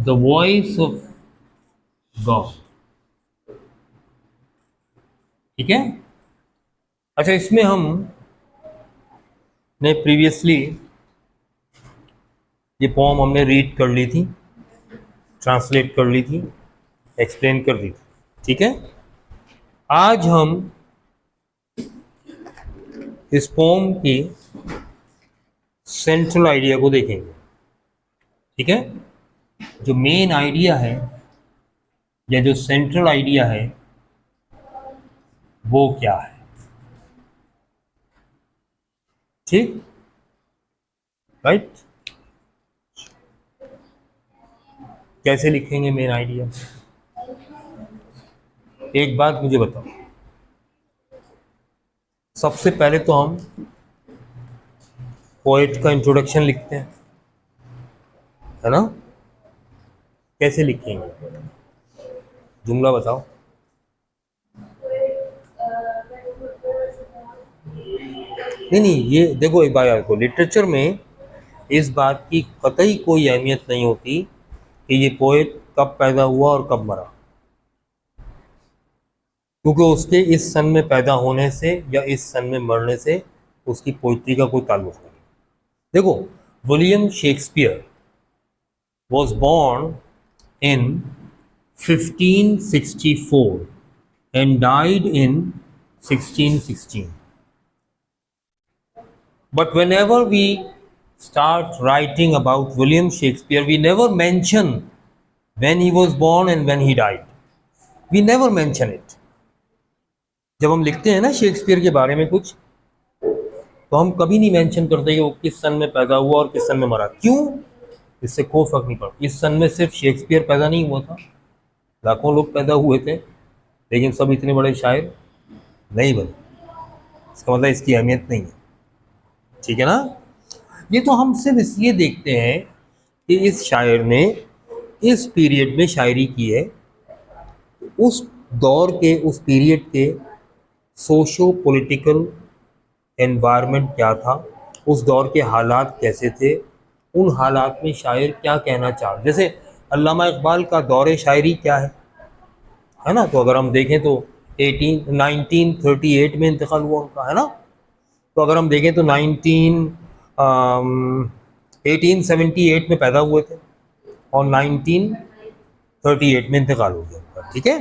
The voice of God. ठीक है। अच्छा, इसमें हम ने प्रीवियसली ये पोम हमने रीड कर ली थी, ट्रांसलेट कर ली थी, एक्सप्लेन कर दी थी। ठीक है। आज हम इस पोम की सेंट्रल आइडिया को देखेंगे। ठीक है। जो मेन आइडिया है या जो सेंट्रल आइडिया है वो क्या है। ठीक, राइट। कैसे लिखेंगे मेन आइडिया? एक बात मुझे बताओ, सबसे पहले तो हम पोएट का इंट्रोडक्शन लिखते हैं, है ना? कैसे लिखेंगे? जुमला बताओ। नहीं, ये देखो, एक बात को लिटरेचर में इस बात की कतई कोई अहमियत नहीं होती कि ये पोएट कब पैदा हुआ और कब मरा, क्योंकि उसके इस सन में पैदा होने से या इस सन में मरने से उसकी पोइट्री का कोई ताल्लुक नहीं। देखो, William Shakespeare was born in 1564 and died in 1616. But whenever we start writing about William Shakespeare, we never mention when he was born and when he died. We never mention it. जब हम लिखते हैं ना Shakespeare के बारे में कुछ, तो हम कभी नहीं मेंशन करते कि वो किस सन में पैदा हुआ और किस सन में मरा। क्यों? इससे कोई फर्क नहीं पड़ता। इस सन में सिर्फ शेक्सपियर पैदा नहीं हुआ था, लाखों लोग पैदा हुए थे, लेकिन सब इतने बड़े शायर नहीं बने। इसका मतलब इसकी अहमियत नहीं है। ठीक है ना? ये तो हम सिर्फ इसलिए देखते हैं कि इस शायर ने इस पीरियड में शायरी की है, उस दौर के, उस पीरियड के सोशो पॉलिटिकल एनवायरनमेंट क्या था, उस दौर के हालात कैसे थे, उन हालात में शायर क्या कहना चाह। जैसे अल्लामा इकबाल का दौर शायरी क्या है ना? तो अगर हम देखें तो 1938 में इंतकाल हुआ उनका, है ना? तो अगर हम देखें तो 1878 में पैदा हुए थे और 1938 में इंतकाल हो गया उनका। ठीक है।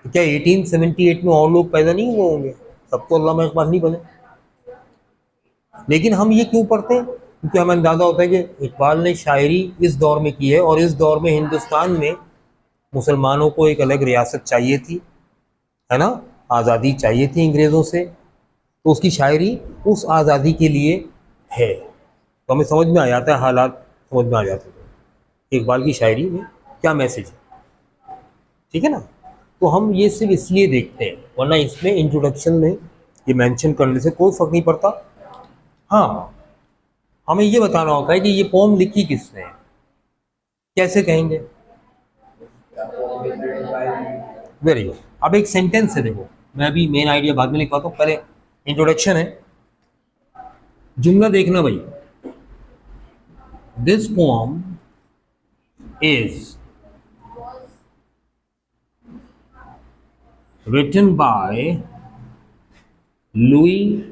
तो क्या 1878 में और लोग पैदा नहीं हुए होंगे? सब तो अल्लामा इकबाल नहीं बने। लेकिन हम ये क्यों पढ़ते हैं? क्योंकि हमें अंदाजा होता है कि इकबाल ने शायरी इस दौर में की है और इस दौर में हिंदुस्तान में मुसलमानों को एक अलग रियासत चाहिए थी, है ना? आज़ादी चाहिए थी अंग्रेज़ों से, तो उसकी शायरी उस आज़ादी के लिए है। तो हमें समझ में आ जाता है, हालात समझ में आ जाते हैं कि इकबाल की शायरी में क्या मैसेज है। ठीक है ना? तो हम ये सिर्फ इसलिए देखते हैं, वरना इसमें इंट्रोडक्शन में ये मेंशन करने से कोई फर्क नहीं पड़ता। हाँ, हमें ये बताना होता है कि ये पोम लिखी किसने है। कैसे कहेंगे? Very good. अब एक सेंटेंस है, देखो, मैं अभी मेन आइडिया बाद में लिखवाता हूँ, पहले इंट्रोडक्शन है। जुमला देखना भाई। This pome is written by Louis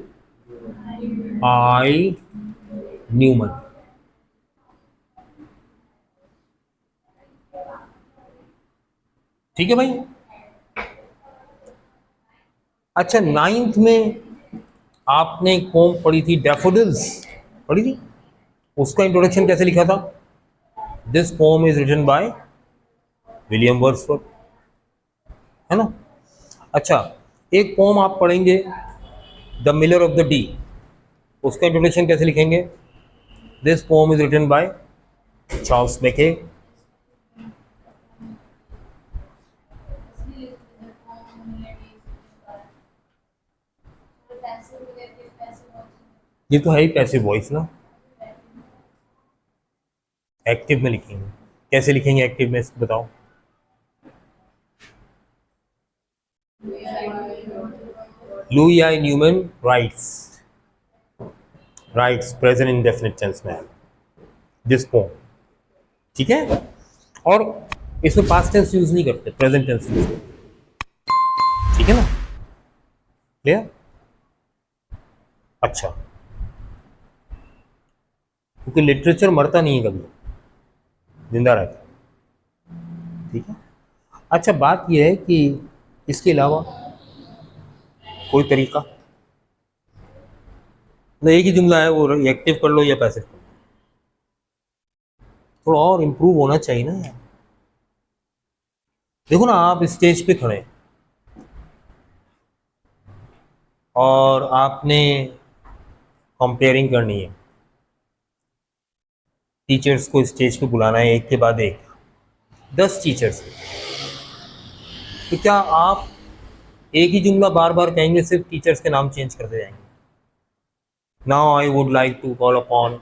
I. Newman. ठीक है भाई। अच्छा, 9th में आपने एक पोम पढ़ी थी, डैफोडिल्स पढ़ी थी, उसका इंट्रोडक्शन कैसे लिखा था? This poem is written by William Wordsworth, है ना? अच्छा, एक पोम आप पढ़ेंगे, the miller of the Dee, उसका इंट्रोडक्शन कैसे लिखेंगे? This poem is written by Charles Mackay. ये तो है ही पैसिव वॉइस ना। एक्टिव में लिखेंगे। कैसे लिखेंगे एक्टिव में, बताओ? Louie I Newman writes present indefinite tense में दिस पोम, ठीक है। और इसमें पास्ट टेंस यूज नहीं करते, प्रेजेंट टेंस यूज करते, ठीक है ना, क्लियर। अच्छा, क्योंकि लिटरेचर मरता नहीं है, कभी जिंदा रहता है, ठीक है। अच्छा, बात यह है कि इसके अलावा कोई तरीका, तो एक ही जुमला है, वो एक्टिव कर लो या पैसिव कर लो, थोड़ा और इम्प्रूव होना चाहिए ना यार। देखो ना, आप स्टेज पे खड़े हैं और आपने कंपेयरिंग करनी है, टीचर्स को स्टेज पे बुलाना है एक के बाद एक, 10 टीचर्स, तो क्या आप एक ही जुमला बार बार कहेंगे, सिर्फ टीचर्स के नाम चेंज करते जाएंगे? Now I would like to call upon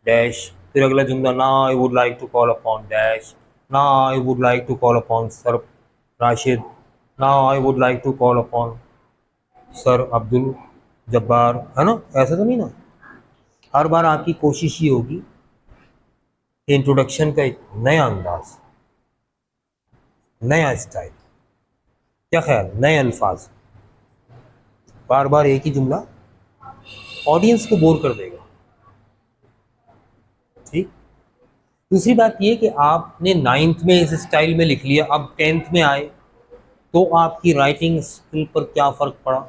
dash, फिर अगला जुमला, now I would like to call upon dash, now I would like to call upon sir Rashid, now I would like to call upon sir Abdul Jabbar, है ना? ऐसा तो नहीं ना, हर बार आपकी कोशिश ही होगी कि इंट्रोडक्शन का एक नया अंदाज, नया स्टाइल, क्या ख्याल, नए अल्फाज, बार बार एक ही जुमला ऑडियंस को बोर कर देगा, ठीक। दूसरी बात ये कि आपने नाइन्थ में इस स्टाइल में लिख लिया, अब 10th में आए तो आपकी राइटिंग स्किल पर क्या फ़र्क पड़ा?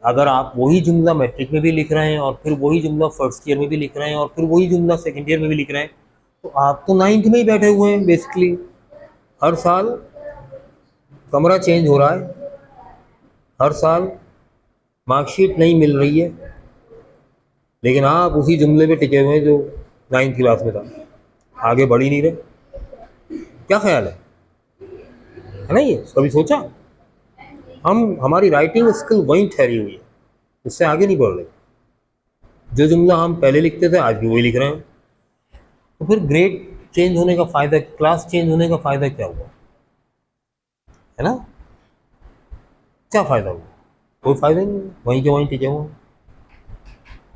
अगर आप वही जुमला मैट्रिक में भी लिख रहे हैं और फिर वही जुमला फर्स्ट ईयर में भी लिख रहे हैं और फिर वही जुमला सेकेंड ईयर में भी लिख रहे हैं, तो आप तो नाइन्थ में ही बैठे हुए हैं बेसिकली। हर साल कमरा चेंज हो रहा है, हर साल मार्कशीट नहीं मिल रही है, लेकिन आप उसी जुमले पे टिके हुए हैं जो 9th क्लास में था, आगे बढ़ ही नहीं रहे। क्या ख्याल है ना? ये कभी सोचा? हमारी राइटिंग स्किल वहीं ठहरी हुई है, उससे आगे नहीं बढ़ रहे। जो जुमला हम पहले लिखते थे आज भी वही लिख रहे हैं, तो फिर ग्रेड चेंज होने का फ़ायदा, क्लास चेंज होने का फ़ायदा क्या हुआ, है ना? क्या फ़ायदा हुआ? कोई फ़ायदा नहीं, वहीं के वहीं टिके हुए।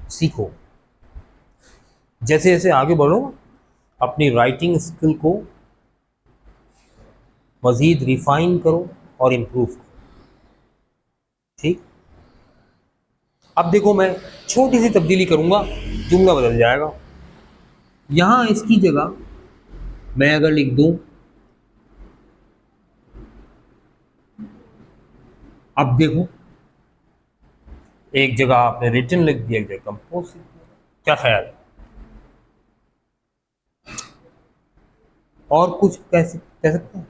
सीखो, जैसे जैसे आगे बढ़ो, अपनी राइटिंग स्किल को मज़ीद रिफाइन करो और इम्प्रूव करो, ठीक। अब देखो, मैं छोटी सी तब्दीली करूंगा, जुमला बदल जाएगा। यहां इसकी जगह मैं अगर लिख दूं, अब देखो, एक जगह आपने रिटन लिख दिया, एक जगह कंपोज लिख दिया, क्या ख्याल है? और कुछ कैसे कह सकते हैं?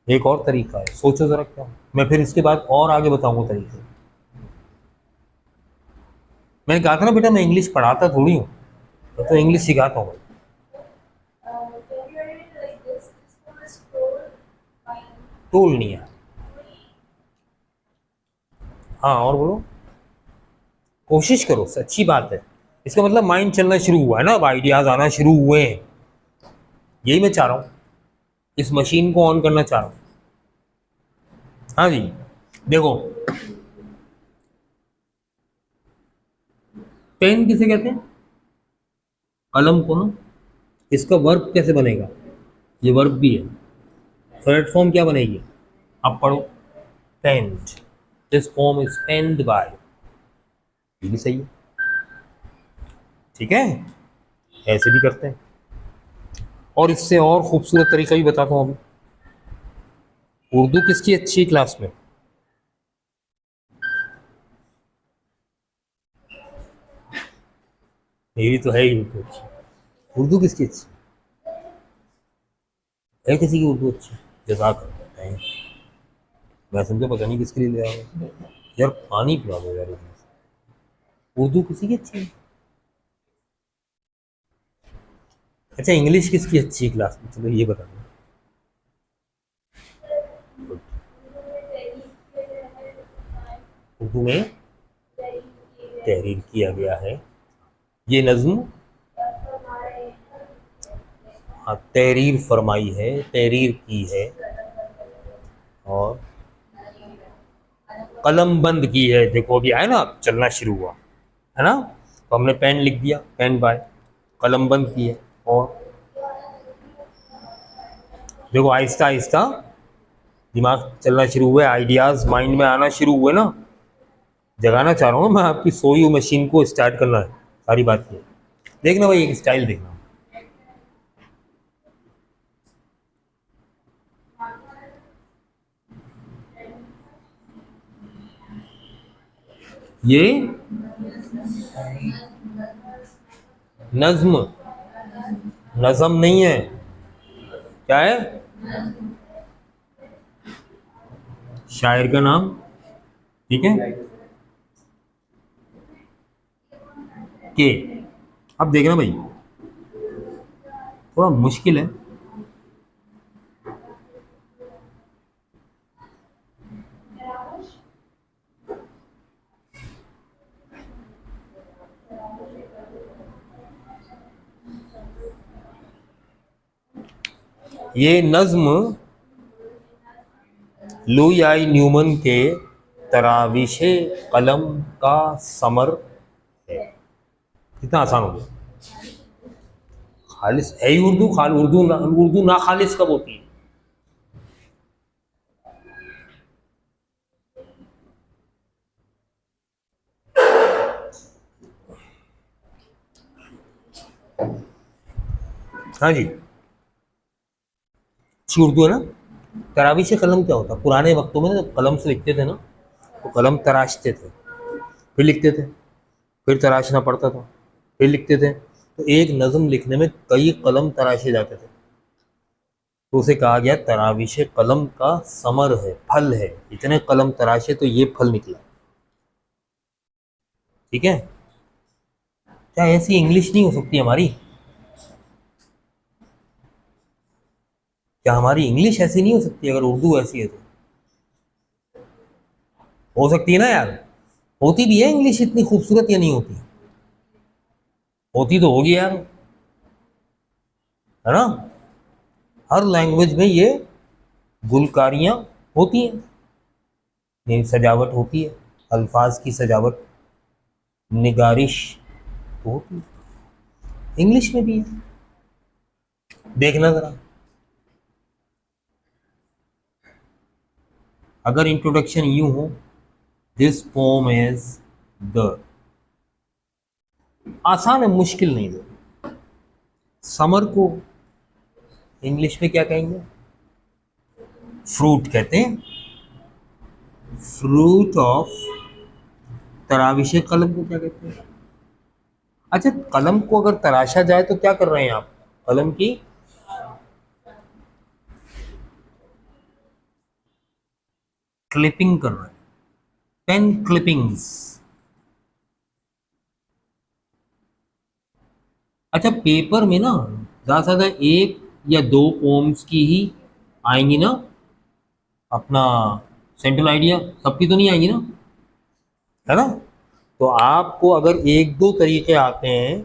एक और तरीका है, सोचो जरा क्या। मैं फिर इसके बाद और आगे बताऊंगा तरीके। मैंने कहा था ना बेटा, मैं इंग्लिश पढ़ाता थोड़ी हूँ, तो इंग्लिश सिखाता हूँ। टूल नहीं है, हाँ, और बोलो। कोशिश करो, अच्छी बात है। इसका मतलब माइंड चलना शुरू हुआ है ना, अब आइडियाज आना शुरू हुए हैं, यही मैं चाह रहा हूँ, इस मशीन को ऑन करना चाह रहा हूँ। हाँ जी, देखो, पेन किसे कहते हैं? कलम को ना। इसका वर्ब कैसे बनेगा? ये वर्ब भी है, थर्ड फॉर्म क्या बनेगी? अब पढ़ो, penned, this form is penned by, ये भी सही है, ठीक है। ऐसे भी करते हैं, और इससे और खूबसूरत तरीका भी बताता हूँ अभी। उर्दू किसकी अच्छी क्लास में? मेरी तो है ही उर्दू अच्छी। उर्दू किसकी अच्छी है? किसी की उर्दू अच्छी? जज़ाक अल्लाह। मैं समझा पता नहीं किसके लिए ले आया यार, पानी पिला दो यार। उर्दू किसी की अच्छी है? अच्छा, इंग्लिश किसकी अच्छी है क्लास में, चलो ये बता दो। उर्दू में तहरीर किया गया है, ये नज्म, हाँ, तहरीर फरमाई है, तहरीर की है, और कलम बंद की है। देखो अभी आया ना, चलना शुरू हुआ है ना, तो हमने पेन लिख दिया, पेन बाय। कलम बंद की है। और देखो आहिस्ता आहिस्ता दिमाग चलना शुरू हुआ, आइडियाज माइंड में आना शुरू हुए ना। जगाना चाह रहा हूँ मैं आपकी सोई हुई मशीन को, स्टार्ट करना है, सारी बात ये। देखना भाई, एक स्टाइल देखना। ये नज्म, नज़म नहीं है। क्या है? शायर का नाम। ठीक है, के। अब देखना भाई, थोड़ा मुश्किल है। ये नज्म लुई आई न्यूमन के तराविशे कलम का समर है। कितना आसान हो गया। खालिस है ही उर्दू, उर्दू ना खालिस कब होती है? हाँ जी, अच्छी उर्दू है ना। तराविश कलम क्या होता है? पुराने वक्तों में जब कलम से लिखते थे ना, तो कलम तराशते थे, फिर लिखते थे, फिर तराशना पड़ता था, फिर लिखते थे। तो एक नज्म लिखने में कई कलम तराशे जाते थे, तो उसे कहा गया तराविश कलम का समर है, फल है। इतने कलम तराशे तो ये फल निकला। ठीक है। क्या ऐसी इंग्लिश नहीं हो सकती हमारी? क्या हमारी इंग्लिश ऐसी नहीं हो सकती? अगर उर्दू ऐसी है तो हो सकती है ना यार। होती भी है इंग्लिश इतनी खूबसूरत, या नहीं होती? होती तो होगी यार, है ना। हर लैंग्वेज में ये गुलकारियां होती हैं, ये सजावट होती है, अल्फाज की सजावट, निगारिश तो होती है। इंग्लिश में भी है, देखना जरा। अगर इंट्रोडक्शन यूं हो, दिस पोम इज द, आसान है, मुश्किल नहीं दो। समर को इंग्लिश में क्या कहेंगे? फ्रूट कहते हैं। फ्रूट ऑफ, तराविश कलम को क्या कहते हैं? अच्छा, कलम को अगर तराशा जाए तो क्या कर रहे हैं आप? कलम की क्लिपिंग कर रहे हैं, पेन क्लिपिंग्स। अच्छा, पेपर में ना ज़्यादा से ज़्यादा एक या दो पोम्स की ही आएंगी ना, अपना सेंट्रल आइडिया सबकी तो नहीं आएंगी ना, है ना। तो आपको अगर एक दो तरीके आते हैं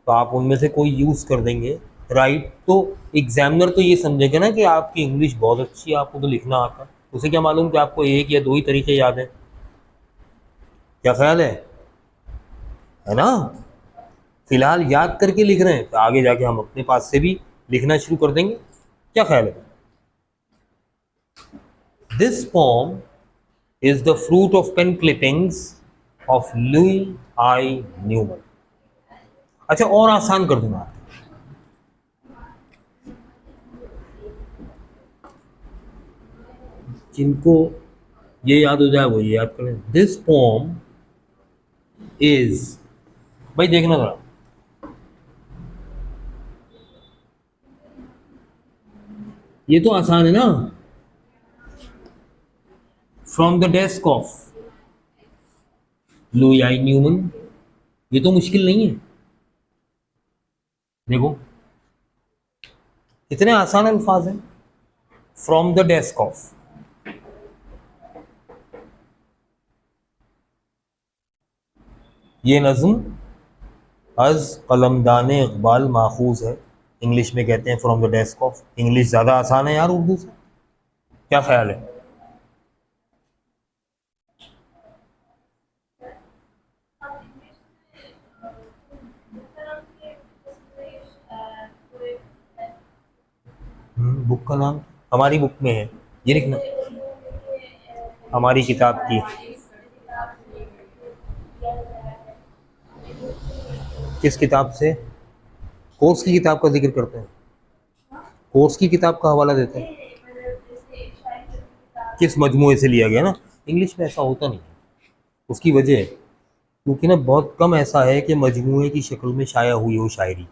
तो आप उनमें से कोई यूज़ कर देंगे, राइट। तो एग्जामिनर तो ये समझेगा ना कि आपकी इंग्लिश बहुत अच्छी है, आपको तो लिखना आता है। उसे क्या मालूम कि आपको एक या दो ही तरीके याद है? क्या ख्याल है ना। फिलहाल याद करके लिख रहे हैं, तो आगे जाके हम अपने पास से भी लिखना शुरू कर देंगे। क्या ख्याल है? This poem is the fruit of pen clippings of Louis I Newman. अच्छा, और आसान कर दूंगा, जिनको ये याद हो जाए वो ये याद करें। दिस पोम इज, भाई देखना जरा, ये तो आसान है ना। From the desk of Louis I Newman, ये तो मुश्किल नहीं है। देखो कितने आसान अल्फाज हैं। फ्रॉम द डेस्क ऑफ, ये नज्म अज कलमदान इकबाल माखूज है। इंग्लिश में कहते हैं from the desk of. English ज़्यादा आसान है यार उर्दू से। क्या ख्याल है? बुक का नाम हमारी बुक में है, ये लिखना, हमारी किताब की। किस किताब से? कोर्स की किताब का जिक्र करते हैं, कोर्स की किताब का हवाला देते हैं, किस मजमूए से लिया गया ना। इंग्लिश में ऐसा होता नहीं है, उसकी वजह है क्योंकि ना बहुत कम ऐसा है कि मजमूए की शक्ल में शाया हुई हो शायरी,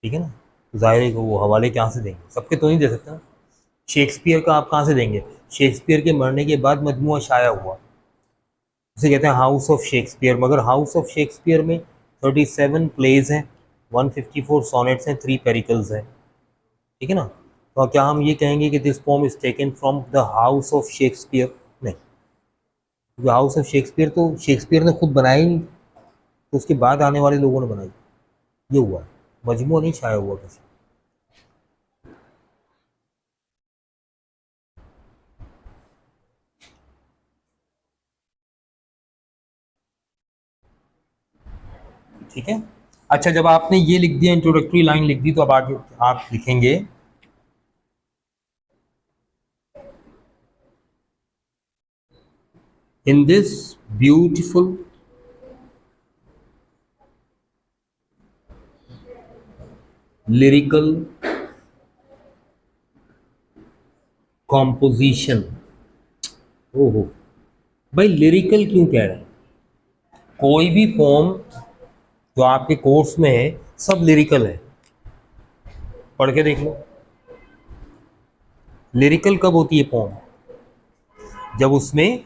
ठीक है ना। तो ज़ाहिर है कि वो हवाले कहाँ से देंगे, सबके तो नहीं दे सकते ना। शेक्सपियर का आप कहाँ से देंगे? शेक्सपियर के मरने के बाद मजमूआ शाया हुआ, उसे कहते हैं हाउस ऑफ शेक्सपियर। मगर हाउस ऑफ शेक्सपियर में 37 प्लेज हैं, 154 सॉनेट्स हैं, 3 पेरिकल्स हैं, ठीक है ना। तो क्या हम ये कहेंगे कि this poem is taken from the house of Shakespeare? नहीं, क्योंकि हाउस ऑफ शेक्सपियर तो शेक्सपियर ने खुद बनाई नहीं, तो उसके बाद आने वाले लोगों ने बनाई, ये हुआ है। मजमू नहीं छाया हुआ किसी। ठीक है। अच्छा, जब आपने ये लिख दिया, इंट्रोडक्टरी लाइन लिख दी, तो अब आगे आप लिखेंगे in this beautiful lyrical composition. ओहो, भाई लिरिकल क्यों कह रहे हैं? कोई भी पोम जो आपके कोर्स में है सब लिरिकल है, पढ़ के देख लो। लिरिकल कब होती है पोम? जब उसमें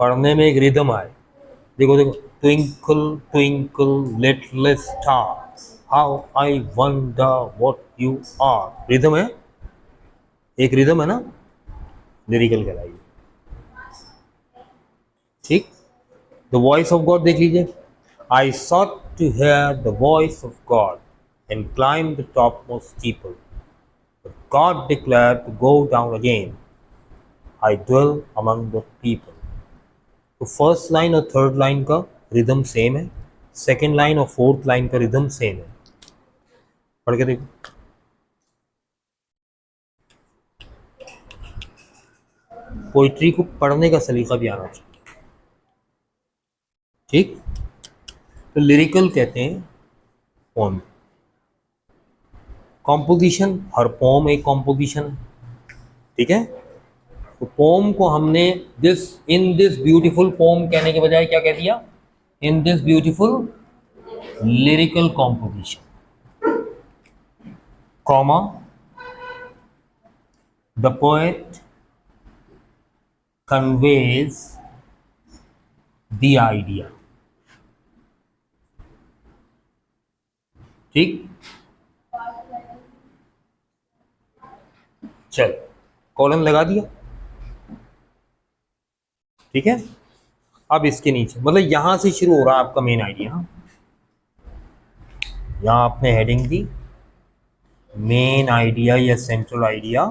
पढ़ने में एक रिदम आए। देखो देखो, twinkle twinkle little star, how I wonder what you are, rhythm है, एक रिदम है ना, लिरिकल कहलाइए। ठीक। द वॉइस ऑफ गॉड देख लीजिए, आई sought to hear the voice of God and climbed the topmost steeple, but God declared to go down again, I dwell among the people। तो first line और third line का rhythm same है, second line और fourth line का rhythm same है, पढ़ के देखो। पोइट्री को पढ़ने का सलीका भी आना चाहिए, ठीक। तो लिरिकल कहते हैं पोम। कॉम्पोजिशन, हर पोम एक कॉम्पोजिशन है, ठीक है। तो पोम को हमने this in this beautiful poem कहने के बजाय क्या कह दिया? In this beautiful lyrical composition, comma, the poet conveys the idea। ठीक, चल कॉलन लगा दिया, ठीक है। अब इसके नीचे मतलब यहां से शुरू हो रहा है आपका मेन आइडिया। यहां आपने हेडिंग दी मेन आइडिया या सेंट्रल आइडिया,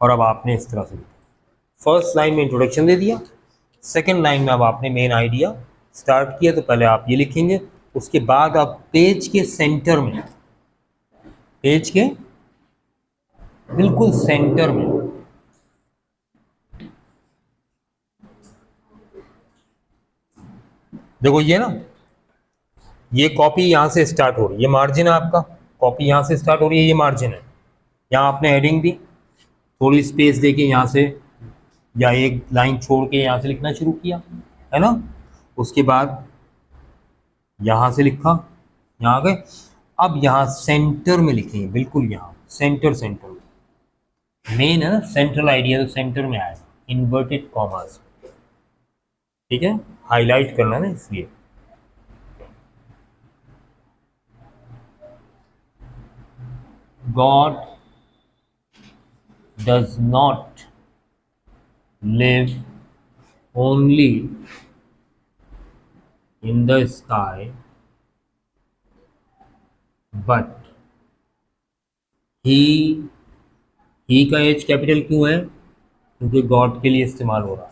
और अब आपने इस तरह से फर्स्ट लाइन में इंट्रोडक्शन दे दिया, सेकेंड लाइन में अब आपने मेन आइडिया स्टार्ट किया। तो पहले आप ये लिखेंगे, उसके बाद आप पेज के सेंटर में, पेज के बिल्कुल सेंटर में, देखो ये ना, ये कॉपी यहां से स्टार्ट हो रही है, ये मार्जिन है आपका, कॉपी यहां से स्टार्ट हो रही है, ये मार्जिन है। यहाँ आपने हेडिंग दी, थोड़ी स्पेस देके यहाँ से, या एक लाइन छोड़ के यहाँ से लिखना शुरू किया, है ना। उसके बाद यहाँ से लिखा, यहाँ गए। अब यहाँ सेंटर में लिखेंगे, बिल्कुल यहाँ सेंटर, सेंटर मेन है ना, सेंट्रल आइडिया तो सेंटर में आएगा, इन्वर्टेड कॉमास, ठीक है, हाईलाइट करना ना इसलिए। God does not live only in the sky, but ही का एच कैपिटल क्यों है? क्योंकि गॉड के लिए इस्तेमाल हो रहा है।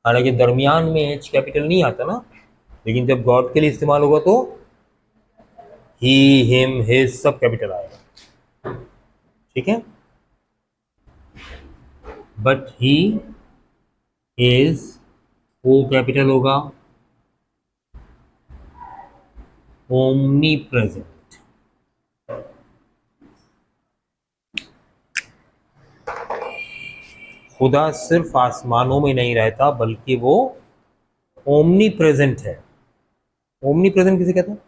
हालांकि दरमियान में एच कैपिटल नहीं आता ना, लेकिन जब गॉड के लिए इस्तेमाल होगा तो ही, हिम, हिज सब कैपिटल आएगा, ठीक है। But he is, O capital होगा, ओमनी प्रेजेंट। खुदा सिर्फ आसमानों में नहीं रहता बल्कि वो ओमनी प्रेजेंट है। ओमनी प्रेजेंट किसे कहते हैं?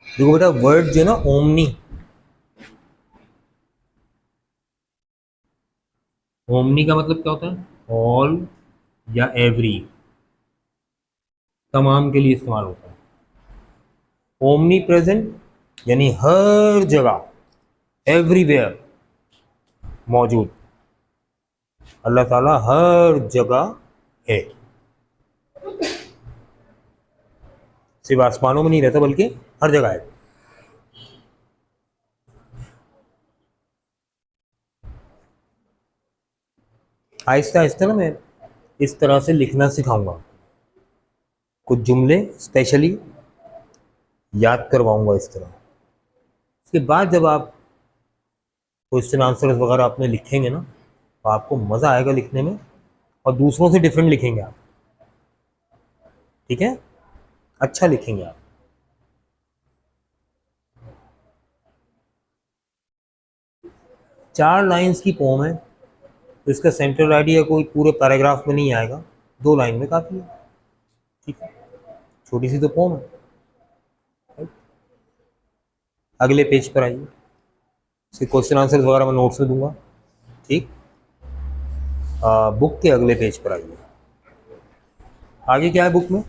देखो बेटा, वर्ड जो है ना ओमनी, ओमनी का मतलब क्या होता है? ऑल या एवरी, तमाम के लिए इस्तेमाल होता है। ओमनी प्रेजेंट यानी हर जगह, एवरीवेयर मौजूद। अल्लाह ताला हर जगह है, सिर्फ आसमानों में नहीं रहता बल्कि हर जगह है। आहिस्ता आहिस्ता ना मैं इस तरह से लिखना सिखाऊंगा, कुछ जुमले स्पेशली याद करवाऊंगा इस तरह। उसके बाद जब आप क्वेश्चन आंसर वगैरह अपने लिखेंगे ना, तो आपको मज़ा आएगा लिखने में, और दूसरों से डिफरेंट लिखेंगे आप, ठीक है, अच्छा लिखेंगे आप। चार लाइंस की पोम है, तो इसका सेंट्रल आइडिया कोई पूरे पैराग्राफ में नहीं आएगा, 2 लाइन में काफ़ी है, ठीक है, छोटी सी तो पोम है। अगले पेज पर आइए, इसके क्वेश्चन आंसर वगैरह मैं नोट्स में दूंगा, ठीक। बुक के अगले पेज पर आइए। आगे क्या है बुक में?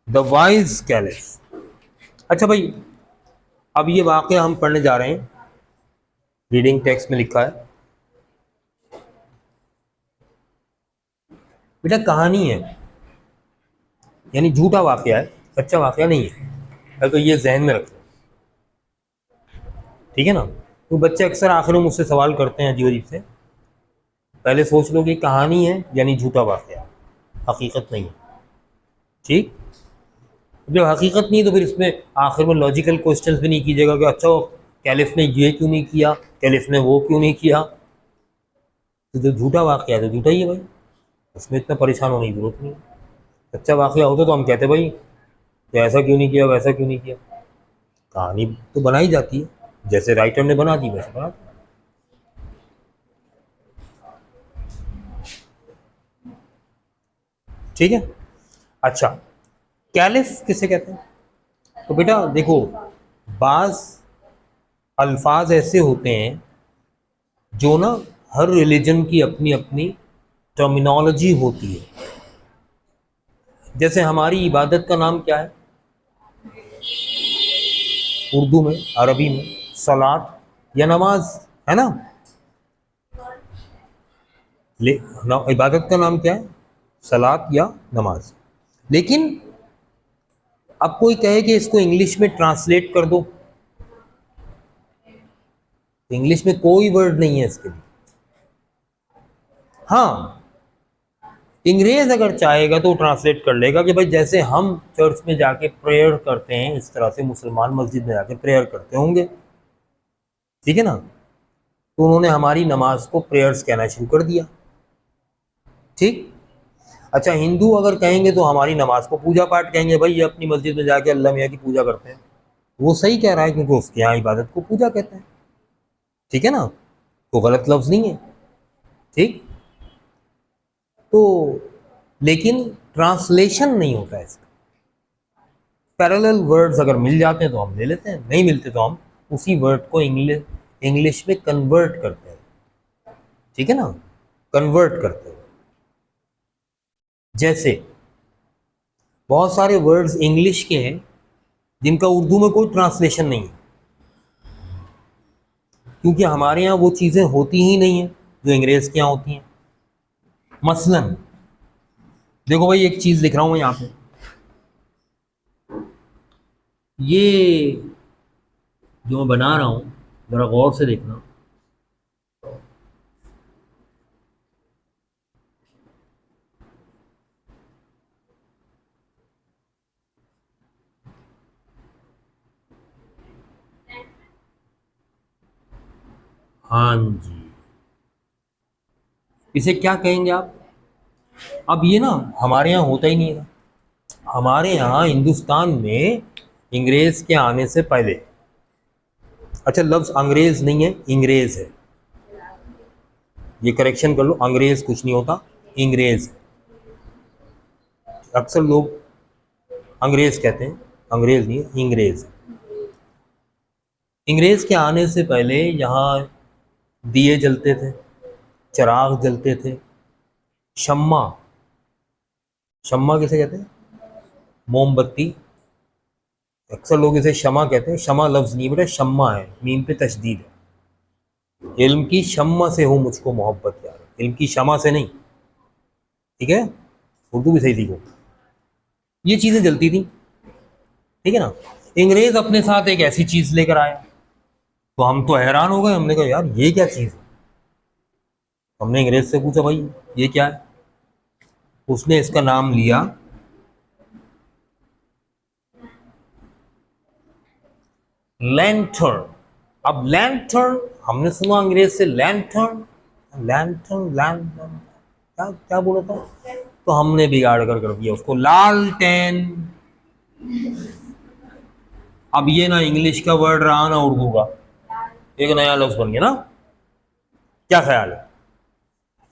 The wise caliph. अच्छा भाई, अब ये वाकया हम पढ़ने जा रहे हैं, रीडिंग टेक्स्ट में लिखा है। बेटा कहानी है, यानी झूठा वाकया है, सच्चा वाकया नहीं है, तो ये जहन में रखो, ठीक है ना। तो बच्चे अक्सर आखिर में मुझसे सवाल करते हैं अजीब अजीब से, पहले सोच लो कि कहानी है यानी झूठा वाकया, हकीकत नहीं है, ठीक। जब हकीकत नहीं तो फिर इसमें आखिर में लॉजिकल क्वेश्चंस भी नहीं कीजिएगा कि अच्छा कैलिफ ने ये क्यों नहीं किया, कैलिफ ने वो क्यों नहीं किया। तो जो झूठा वाकया है तो झूठा ही है भाई, उसमें इतना परेशान होने की जरूरत नहीं है। सच्चा वाकया होता तो हम कहते भाई तो ऐसा क्यों नहीं किया, वैसा क्यों नहीं किया। कहानी तो बनाई जाती है, जैसे राइटर ने बना दी वैसे बना दी, ठीक है। अच्छा, कैलिफ किसे कहते हैं? तो बेटा देखो, बाज अल्फाज ऐसे होते हैं जो ना हर रिलीजन की अपनी अपनी टर्मिनोलॉजी होती है। जैसे हमारी इबादत का नाम क्या है उर्दू में, अरबी में? सलात या नमाज, है ना। इबादत का नाम क्या है? सलात या नमाज। लेकिन अब कोई कहे कि इसको इंग्लिश में ट्रांसलेट कर दो, तो इंग्लिश में कोई वर्ड नहीं है इसके लिए। हाँ, अंग्रेज अगर चाहेगा तो ट्रांसलेट कर लेगा कि भाई जैसे हम चर्च में जाके प्रेयर करते हैं इस तरह से मुसलमान मस्जिद में जाके प्रेयर करते होंगे, ठीक है ना। तो उन्होंने हमारी नमाज को प्रेयर्स कहना शुरू कर दिया, ठीक। अच्छा, हिंदू अगर कहेंगे तो हमारी नमाज को पूजा पाठ कहेंगे, भाई ये अपनी मस्जिद में जाके अल्लाह मियाँ की पूजा करते हैं। वो सही कह रहा है क्योंकि उसके यहाँ इबादत को पूजा कहते हैं, ठीक है ना, तो गलत लफ्ज नहीं है, ठीक। तो लेकिन ट्रांसलेशन नहीं होता है इसका। पैरेलल वर्ड्स अगर मिल जाते हैं तो हम ले लेते हैं, नहीं मिलते तो हम उसी वर्ड को इंग्लिश इंग्लिश में कन्वर्ट करते हैं, ठीक है ना, कन्वर्ट करते हैं। जैसे बहुत सारे वर्ड्स इंग्लिश के हैं जिनका उर्दू में कोई ट्रांसलेशन नहीं है, क्योंकि हमारे यहाँ वो चीज़ें होती ही नहीं है जो अंग्रेज़ के यहाँ होती हैं। मसलन देखो भाई, एक चीज़ लिख रहा हूँ मैं यहाँ पे, ये जो मैं बना रहा हूँ ज़रा गौर से देखना, हाँ जी, इसे क्या कहेंगे आप? अब ये ना हमारे यहाँ होता ही नहीं है। हमारे यहाँ हिंदुस्तान में अंग्रेज के आने से पहले, अच्छा लफ्ज अंग्रेज नहीं है, इंग्रेज है, ये करेक्शन कर लो, अंग्रेज कुछ नहीं होता, इंग्रेज। अक्सर लोग अंग्रेज कहते हैं, अंग्रेज नहीं है, इंग्रेज। अंग्रेज के आने से पहले यहाँ दिए जलते थे, चिराग जलते थे, शम्मा, शम्मा किसे कहते हैं? मोमबत्ती। अक्सर लोग इसे शमा कहते हैं, शमा लफ्ज नहीं बेटा, शम्मा है, मीम पे तशदीद है। इल्म की शम्मा से हो मुझको मोहब्बत यार, इल्म की शमा से नहीं, ठीक है? उर्दू भी सही सीखो। ये चीजें जलती थी, ठीक है ना। अंग्रेज अपने साथ एक ऐसी चीज लेकर आया, तो हम तो हैरान हो गए, हमने कहा यार ये क्या चीज है। हमने अंग्रेज से पूछा भाई ये क्या है, उसने इसका नाम लिया लैंथर्न। अब लैंथर्न हमने सुना अंग्रेज से, लैंथर्न, लैंथर्न, लैंथर्न क्या क्या बोला था, तो हमने बिगाड़ कर दिया उसको लालटेन। अब ये ना इंग्लिश का वर्ड रहा ना उर्दू का, एक नया लफ्ज बन गया ना। क्या ख्याल है?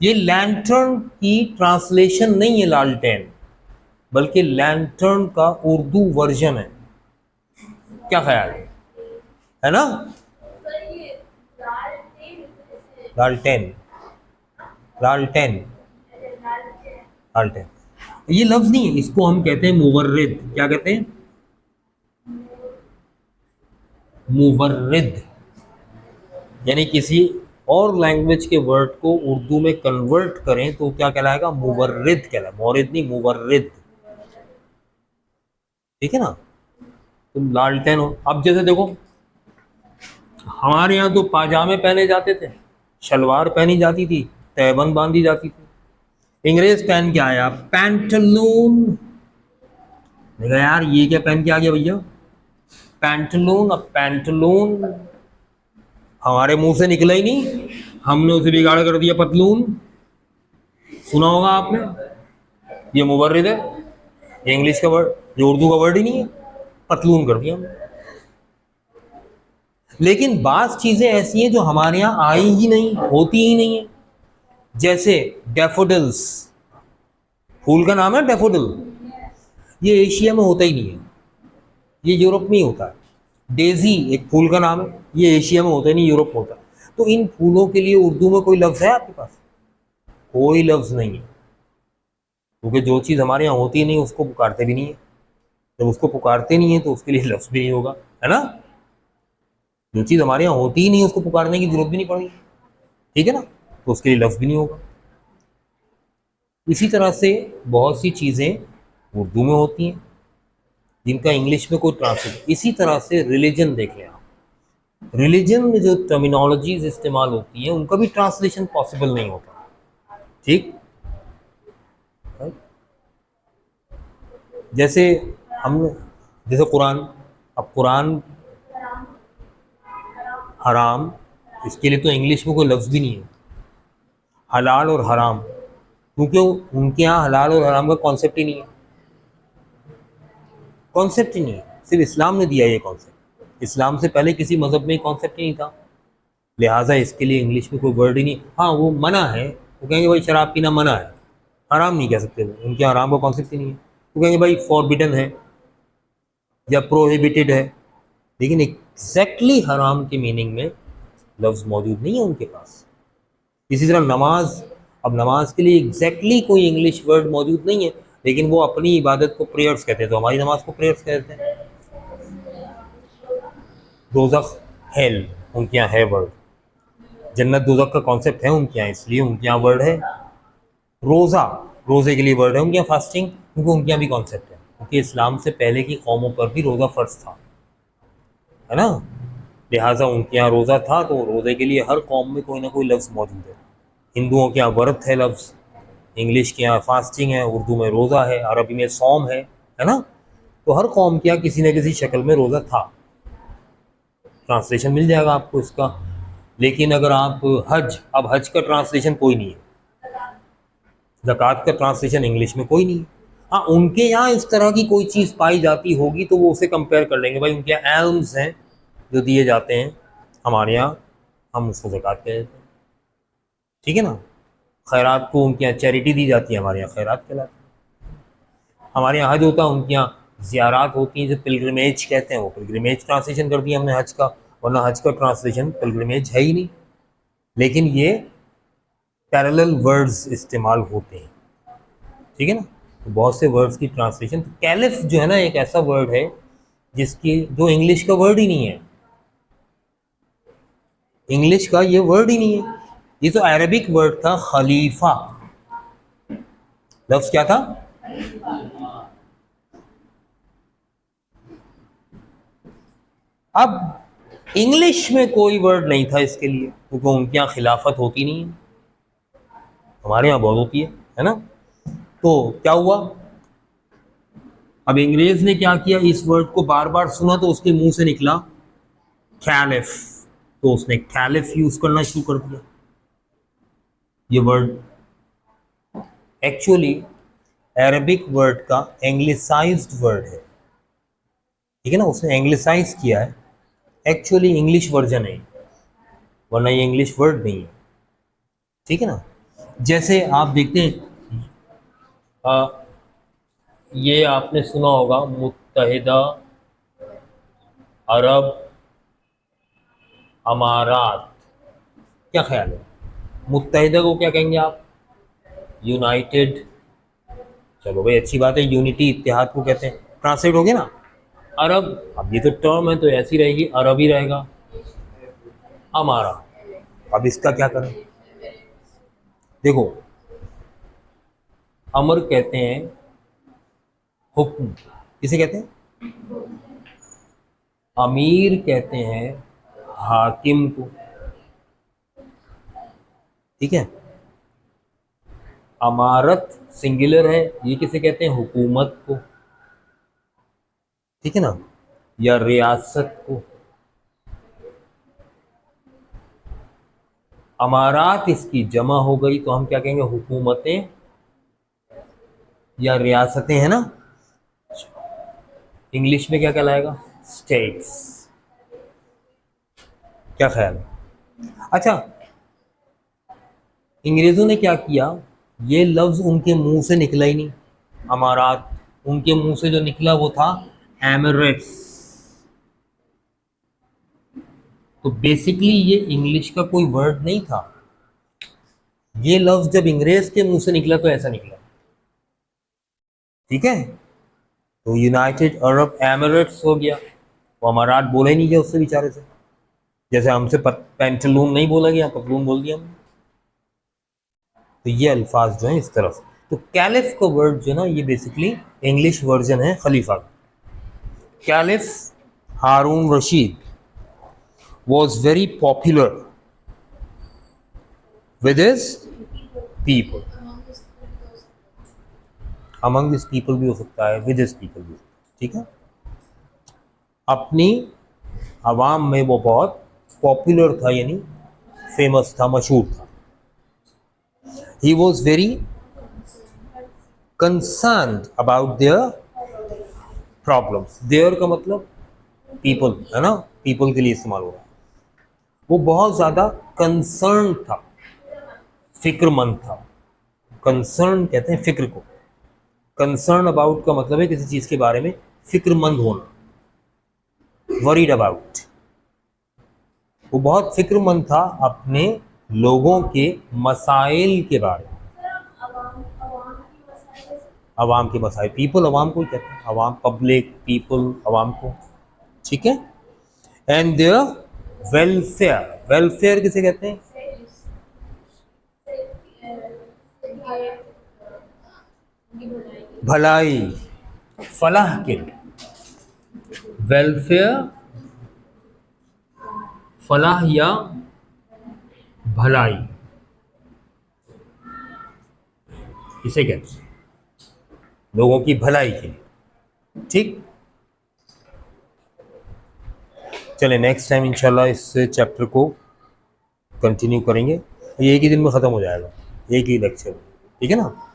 ये लैंथर्न की ट्रांसलेशन नहीं है लालटेन, बल्कि लैंथर्न का उर्दू वर्जन है। क्या ख्याल है ना? लालटेन, लालटेन, लालटेन, ये लफ्ज नहीं है, इसको हम कहते हैं मुवर्रिद। क्या कहते हैं? मुवर्रिद, यानी किसी और लैंग्वेज के वर्ड को उर्दू में कन्वर्ट करें तो क्या कहलाएगा? मुवर्रिद कहलाएगा, मोरिद नहीं, मुवर्रिद, ठीक है ना। तुम लालटेन हो। अब जैसे देखो हमारे यहाँ तो पाजामे पहने जाते थे, शलवार पहनी जाती थी, तहबंद बांधी जाती थी। अंग्रेज पहन के आया पैंटलून। देखा यार ये क्या पहन के आ गया भैया, पैंटलून। अब पैंटलून हमारे मुंह से निकला ही नहीं, हमने उसे बिगाड़ कर दिया पतलून। सुना होगा आपने, ये मुबर्रिद है, ये इंग्लिश का वर्ड, ये उर्दू का वर्ड ही नहीं है, पतलून कर दिया हमने। लेकिन बात चीजें ऐसी हैं जो हमारे यहाँ आई ही नहीं, होती ही नहीं है। जैसे डैफोडिल्स, फूल का नाम है डैफोडिल, ये एशिया में होता ही नहीं है, ये यूरोप में ही होता है। डेजी एक फूल का नाम है, ये एशिया में होता ही नहीं, यूरोप में होता है। तो इन फूलों के लिए उर्दू में कोई लफ्ज है आपके पास? कोई लफ्ज नहीं है, क्योंकि जो चीज़ हमारे यहाँ होती नहीं उसको पुकारते भी नहीं है। जब उसको पुकारते नहीं है तो उसके लिए लफ्ज भी नहीं होगा, है ना। जो चीज़ हमारे यहाँ होती ही नहीं उसको पुकारने की जरूरत भी नहीं पड़ेगी, ठीक है ना, तो उसके लिए लफ्ज भी नहीं होगा। इसी तरह से बहुत सी चीज़ें उर्दू में होती हैं जिनका इंग्लिश में कोई ट्रांसलेट। इसी तरह से रिलीजन देखें आप, रिलीजन में जो टर्मिनोलॉजीज इस्तेमाल होती हैं उनका भी ट्रांसलेशन पॉसिबल नहीं होता, ठीक। जैसे हमने, जैसे कुरान, अब कुरान हराम, इसके लिए तो इंग्लिश में कोई लफ्ज़ भी नहीं है। हलाल और हराम, क्योंकि उनके यहाँ हलाल और हराम का कॉन्सेप्ट ही नहीं है, कॉन्सेप्ट ही नहीं है, सिर्फ इस्लाम ने दिया ये कॉन्सेप्ट। इस्लाम से पहले किसी मज़हब में कॉन्सेप्ट ही नहीं था, लिहाजा इसके लिए इंग्लिश में कोई वर्ड ही नहीं। हाँ वो मना है, वो कहेंगे भाई शराब पीना मना है, हराम नहीं कह सकते, वो उनके हराम का कॉन्सेप्ट ही नहीं है। वो कहेंगे भाई फॉरबिडन है या प्रोहिबिटेड है, लेकिन एग्जैक्टली हराम के मीनिंग में लफ्ज़ मौजूद नहीं है उनके पास। इसी तरह नमाज, अब नमाज के लिए एग्जैक्टली कोई इंग्लिश वर्ड मौजूद नहीं है, लेकिन वो अपनी इबादत को प्रेयर्स कहते हैं, तो हमारी नमाज को प्रेयर्स कहते हैं। दोज़ख, हेल, उनके यहाँ है वर्ड। जन्नत दोज़ख का कॉन्सेप्ट है उनके यहाँ, इसलिए उनके यहाँ वर्ड है। रोज़ा, रोज़े के लिए वर्ड है उनके यहाँ, फास्टिंग, क्योंकि उनके यहाँ भी कॉन्सेप्ट है, क्योंकि इस्लाम से पहले की कौमों पर भी रोज़ा फ़र्ज था, है ना। लिहाजा उनके यहाँ रोज़ा था, तो रोज़े के लिए हर कौम में कोई ना कोई लफ्ज़ मौजूद है। हिंदुओं के यहाँ व्रत है लफ्ज़, इंग्लिश के यहाँ फास्टिंग है, उर्दू में रोज़ा है, अरबी में सौम है ना। तो हर कौम के यहाँ किसी न किसी शक्ल में रोज़ा था। ट्रांसलेशन मिल जाएगा आपको इसका लेकिन अगर आप हज, अब हज का ट्रांसलेशन कोई नहीं है, ज़कात का ट्रांसलेशन इंग्लिश में कोई नहीं है। हाँ, उनके यहाँ इस तरह की कोई चीज़ पाई जाती होगी तो वो उसे कंपेयर कर लेंगे, भाई उनके यहाँ एल्म्स हैं जो दिए जाते हैं, हमारे यहाँ हम उसको ज़कात कह देते हैं, ठीक है ना। खैरात को उनके यहाँ चैरिटी दी जाती है, हमारे यहाँ खैरात कहलाती है। हमारे यहाँ हज होता है, उनके यहाँ ज़ियारात होती हैं जो पिलग्रिमेज कहते हैं, वो पिलग्रिमेज ट्रांसलेशन कर दिया हमने हज का, वरना हज का ट्रांसलेशन पिलग्रिमेज है ही नहीं। लेकिन ये पैरेलल वर्ड्स इस्तेमाल होते हैं, ठीक है ना। तो बहुत से वर्ड्स की ट्रांसलेशन, तो कैलिफ जो है ना एक ऐसा वर्ड है जिसकी, जो इंग्लिश का वर्ड ही नहीं है, इंग्लिश का ये वर्ड ही नहीं है, ये तो अरबिक वर्ड था खलीफा। लफ्ज क्या था? अब इंग्लिश में कोई वर्ड नहीं था इसके लिए, क्योंकि उनके यहाँ खिलाफत होती नहीं है, हमारे यहाँ बहुत होती है ना। तो क्या हुआ, अब अंग्रेज ने क्या किया, इस वर्ड को बार बार सुना तो उसके मुंह से निकला कैलिफ, तो उसने कैलिफ यूज करना शुरू कर दिया। ये वर्ड एक्चुअली अरबिक वर्ड का एंग्लिसाइज्ड वर्ड है, ठीक है ना, उसने एंग्लिसाइज किया है, एक्चुअली इंग्लिश वर्जन है, वरना ये इंग्लिश वर्ड नहीं है, ठीक है ना। जैसे आप देखते हैं, ये आपने सुना होगा मुत्तहिदा अरब अमारात, क्या ख्याल है, मुत्तहिदा को क्या कहेंगे आप? यूनाइटेड, चलो भाई अच्छी बात है, यूनिटी इत्तेहाद को कहते हैं, ट्रांसलेट हो गया ना। अरब, अब ये तो टर्म है तो ऐसी रहेगी, अरब ही रहेगा, हमारा। अब इसका क्या करें, देखो, अमर कहते हैं हुक्म, किसे कहते हैं? अमीर कहते हैं हाकिम को, ठीक है। अमारत सिंगुलर है, ये किसे कहते हैं? हुकूमत को, ठीक है ना, या रियासत को। अमारात इसकी जमा हो गई तो हम क्या कहेंगे? हुकूमतें या रियासतें, है ना। इंग्लिश में क्या कहलाएगा? स्टेट्स। क्या ख्याल है? अच्छा, अंग्रेजों ने क्या किया, ये लफ्ज उनके मुंह से निकला ही नहीं, अमारात, उनके मुंह से जो निकला वो था एमिरेट्स। तो बेसिकली ये इंग्लिश का कोई वर्ड नहीं था, ये लफ्ज जब अंग्रेज के मुंह से निकला तो ऐसा निकला, ठीक है। तो यूनाइटेड अरब एमिरेट्स हो गया, वो अमारात बोला ही नहीं गया उससे बेचारे से, जैसे हमसे पेंटलून नहीं बोला गया, पतलून बोल दिया हमने। तो ये अल्फाज जो है इस तरफ, तो कैलिफ का वर्ड जो है ना, ये बेसिकली इंग्लिश वर्जन है खलीफा का। Caliph Harun Rashid was very popular with his people, among his people भी हो सकता है, with his people भी, ठीक है। अपनी आवाम में वो बहुत पॉपुलर था, यानी फेमस था, मशहूर था। he was very concerned about their problems, their का मतलब people, है ना, people के लिए इस्तेमाल हो रहा है। वो बहुत ज़्यादा कंसर्न था, फिक्रमंद था, कंसर्न कहते हैं फिक्र को, कंसर्न अबाउट का मतलब है किसी चीज़ के बारे में फिक्रमंद होना, वरीड अबाउट। वो बहुत फिक्रमंद था अपने लोगों के मसाइल के बारे में, अवाम के मसाइल, पीपल अवाम को ही कहते हैं, अवाम, पब्लिक, पीपल, अवाम को, ठीक है। एंड देयर वेलफेयर, वेलफेयर किसे कहते हैं? भलाई, फलाह के, वेलफेयर, फलाह या भलाई, इसे कहते हैं लोगों की भलाई के लिए, ठीक। चले नेक्स्ट टाइम इंशाल्लाह इस चैप्टर को कंटिन्यू करेंगे, ये एक ही दिन में ख़त्म हो जाएगा, एक ही लेक्चर, ठीक है ना।